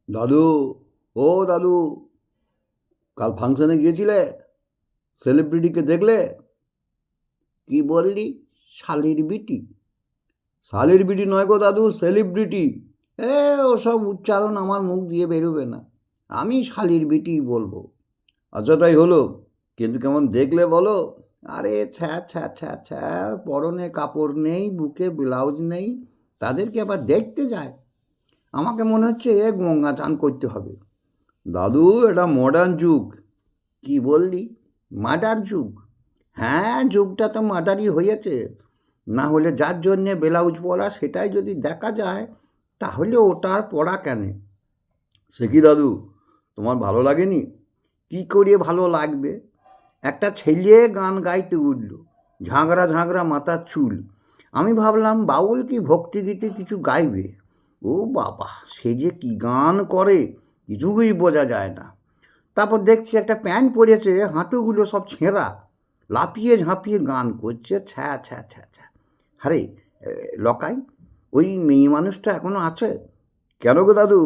দাদু, ও দাদু, কাল ফাংশনে গিয়েছিলে? সেলিব্রিটিকে দেখলে? কি বললি? শালির বিটি? শালির বিটি নয় গো দাদু, সেলিব্রিটি। ওসব উচ্চারণ আমার মুখ দিয়ে বেরোবে না। আমি শালির বিটি বলবো। আচ্ছা তাই হলো, কিন্তু কেমন দেখলে বলো? আরে ছ্যা ছ্যা ছ্যা ছ্যা, পরনে কাপড় নেই, বুকে ব্লাউজ নেই, তাদেরকে আবার দেখতে যায়। আমাকে মনে হচ্ছে গঙ্গা চান করতে হবে। দাদু, এটা মডার্ন যুগ। কি বললি? মার্ডার যুগ? হ্যাঁ, যুগটা তো মার্ডারই হয়েছে। না হলে যার জন্যে ব্লাউজ পরা সেটাই যদি দেখা যায়, তাহলে ওটার পরা কেন? সে কি দাদু, তোমার ভালো লাগেনি? কি করে ভালো লাগবে? একটা ছেলে গান গাইতে উঠল, ঝাঁকড়া ঝাঁকড়া মাথার চুল। আমি ভাবলাম বাউল কি ভক্তিগীতে কিছু গাইবে। ও বাবা, সে যে কি গান করে কিছুই বোঝা যায় না। তারপর দেখছি একটা প্যান্ট পরেছে, হাঁটুগুলো সব ছেঁড়া, লাফিয়ে ঝাঁপিয়ে গান করছে, ছ্যা ছ্যা ছ্যা ছ্যা। আরে লকাই, ওই মেয়ে মানুষটা এখনও আছে? কেন গো দাদু,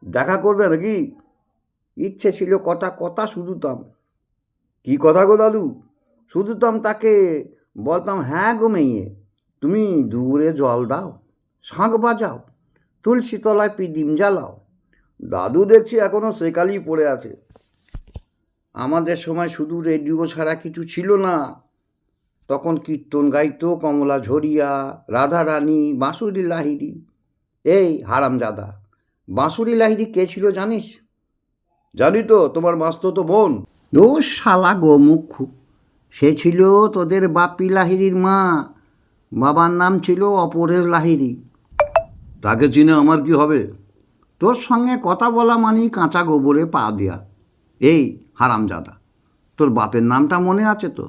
দেখা করবে নাকি? ইচ্ছে ছিল কটা কথা শুধুতাম। কি কথা গো দাদু? শুধুতাম তাকে, বলতাম, হ্যাঁ গো মেয়ে, তুমি দূরে জল দাও, শাঁখ বাজাও, তুলসী তলায় পিদিম জ্বালাও। দাদু দেখছি এখনও সেকালই পড়ে আছে। আমাদের সময় শুধু রেডিও ছাড়া কিছু ছিল না। তখন কীর্তন গাইতো কমলা ঝরিয়া, রাধা রানী, বাঁশুরি লাহিড়ী। এই হারামজাদা, বাঁশুরি লাহিড়ী কে ছিল জানিস? জানি তো, তোমার মাস্তুতো বোন। ও শালা গোমুখু, সে ছিল তোদের বাপি লাহিড়ীর মা। বাবার নাম ছিল অপরেশ লাহিড়ী। তাকে চিনে আমার কি হবে? তোর সঙ্গে কথা বলা মানেই কাঁচা গোবরে পা দেয়া। এই হারামজাদা, তোর বাপের নামটা মনে আছে তো?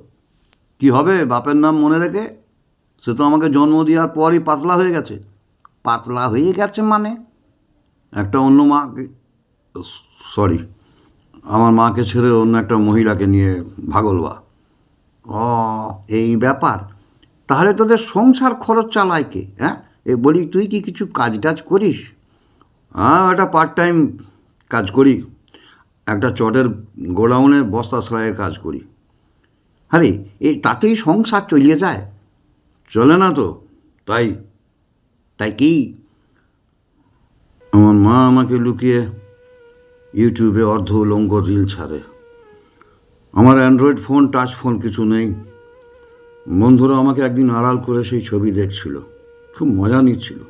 কি হবে বাপের নাম মনে রেখে? সে তো আমাকে জন্ম দেওয়ার পরই পাতলা হয়ে গেছে। পাতলা হয়ে গেছে মানে? একটা অন্য মাকে, সরি, আমার মাকে ছেড়ে অন্য একটা মহিলাকে নিয়ে ভাগলবা। ও, এই ব্যাপার। তাহলে তোদের সংসার খরচ চালায় কে? হ্যাঁ, বলি, তুই কি কিছু কাজ টাজ করিস? হ্যাঁ, একটা পার্ট টাইম কাজ করি। একটা চটের গোডাউনে বস্তা সেলাইয়ের কাজ করি। আরে তাতেই সংসার চলিয়ে যায়? চলে না তো। তাই? তাই কি? আমার মা আমাকে লুকিয়ে ইউটিউবে অর্ধ উলঙ্গ রিল ছাড়ে। আমার অ্যান্ড্রয়েড ফোন, টাচ ফোন কিছু নেই। বন্ধুরা আমাকে একদিন আড়াল করে সেই ছবি দেখছিল, খুব মজা নিচ্ছিল।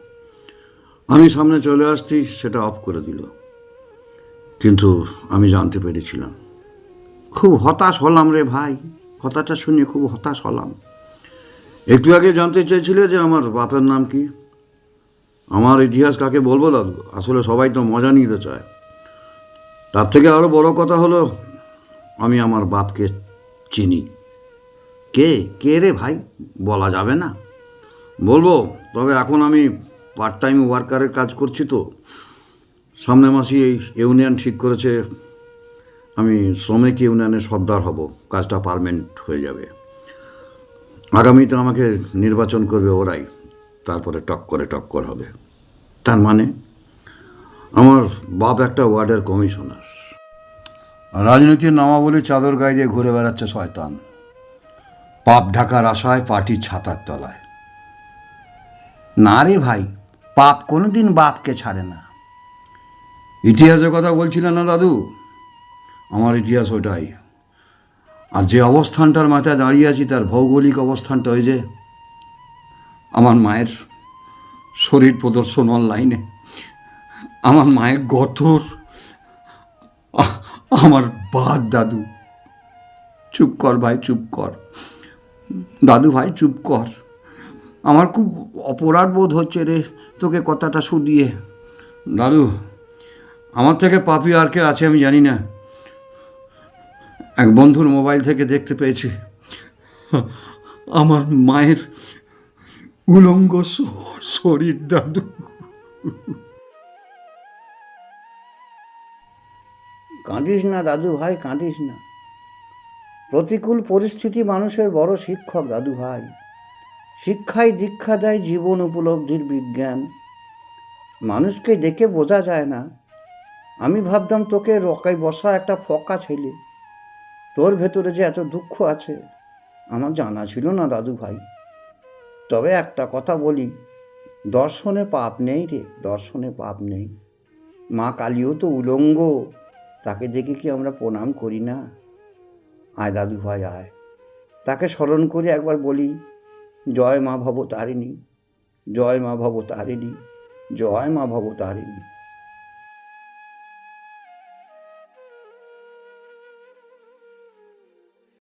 আমি সামনে চলে আসতেই সেটা অফ করে দিল। কিন্তু আমি জানতে পেরেছিলাম। খুব হতাশ হলাম রে ভাই, কথাটা শুনে খুব হতাশ হলাম। একটু আগে জানতে চেয়েছিলে যে আমার বাপের নাম কি। আমার ইতিহাস কাকে বলবো দাদু? আসলে সবাই তো মজা নিতে চায়। তার থেকে আরও বড় কথা হলো, আমি আমার বাপকে চিনি। কে? কে রে ভাই? বলা যাবে না। বলবো, তবে এখন আমি পার্ট টাইম ওয়ার্কারের কাজ করছি তো। সামনের মাসে এই ইউনিয়ন ঠিক করেছে আমি শ্রমিক ইউনিয়নের সর্দার হব, কাজটা পার্মানেন্ট হয়ে যাবে। আগামীতে আমাকে নির্বাচন করবে ওরাই, তারপরে টক্কর হবে। তার মানে আমার বাপ একটা ওয়ার্ডের কমিশনার। রাজনীতির নামাবলী চাদর গায়ে দিয়ে ঘুরে বেড়াচ্ছে শয়তান, পাপ ঢাকার আশায় পার্টির ছাতার তলায়। না রে ভাই, পাপ কোনোদিন বাপকে ছাড়ে না। ইতিহাসের কথা বলছিল না দাদু? আমার ইতিহাস ওটাই। আর যে অবস্থানটার মাথায় দাঁড়িয়ে আছি তার ভৌগোলিক অবস্থানটা ওই যে আমার মায়ের শরীর প্রদর্শন অনলাইনে, আমার মায়ের গতর, আমার বাদ। দাদু চুপ কর ভাই, চুপ কর। দাদু ভাই চুপ কর। আমার খুব অপরাধ বোধ হচ্ছে রে তোকে কথাটা শুনিয়ে। দাদু, আমার থেকে পাপি আর কে আছে আমি জানি না। এক বন্ধুর মোবাইল থেকে দেখতে পেয়েছি আমার মায়ের উলঙ্গ শরীর। দাদু, কাঁদিস না দাদু ভাই, কাঁদিস না। প্রতিকূল পরিস্থিতি মানুষের বড় শিক্ষক দাদু ভাই। শিক্ষায় দীক্ষা দেয় জীবন উপলব্ধির বিজ্ঞান। মানুষকে দেখে বোঝা যায় না, আমি ভাবতাম তোকে রকায় বসা একটা ফকা ছেলে, তোর ভেতরে যে এত দুঃখ আছে আমার জানা ছিল না দাদু ভাই। তবে একটা কথা বলি, দর্শনে পাপ নেই রে, দর্শনে পাপ নেই। মা কালীও তো উলঙ্গ, তাকে দেখে কি আমরা প্রণাম করি না? আয় দাদু ভাই আয়, তাকে স্মরণ করে একবার বলি, জয় মা ভবতারিণী, জয় মা ভবতারিণী, জয় মা ভবতারিণী।